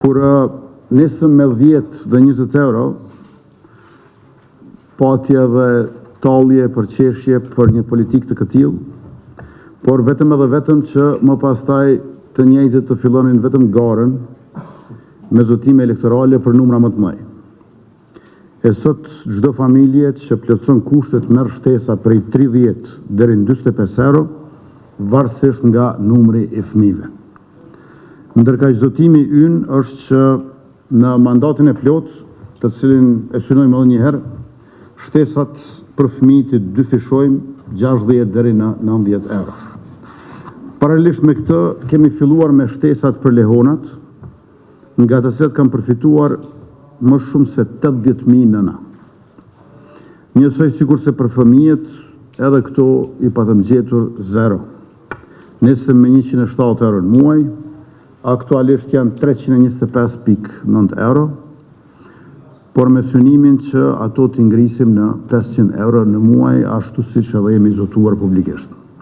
Kur nisëm me 10 dhe 20 euro, pati edhe talje për qeshje për një politik të këtill, por vetëm edhe vetëm që më pastaj të njëjtët të fillonin vetëm garën me zotime elektorale për numra më të mëdha. E sot çdo familje që plotson kushtet merr shtesa prej 30 deri në 45 euro, varësisht nga numri i fëmijëve. Ndërkaq zotimi ynë është që në mandatin e plot, të cilin e synojmë edhe një herë, shtesat për fëmijët i dyfishojmë 60 deri në 90 euro. Paralelisht me këtë, kemi filluar me shtesat për lehonat, nga të cilat kanë përfituar më shumë se 80.000 nëna. Njësoj sikurse për fëmijët, edhe këto i patëm gjetur zero. Nisëm me 107 euro në muaj, aktualisht janë 325.9 euro, por me synimin që ato t'i ngrisim në 500 euro në muaj, ashtu siç edhe jemi zotuar publikisht.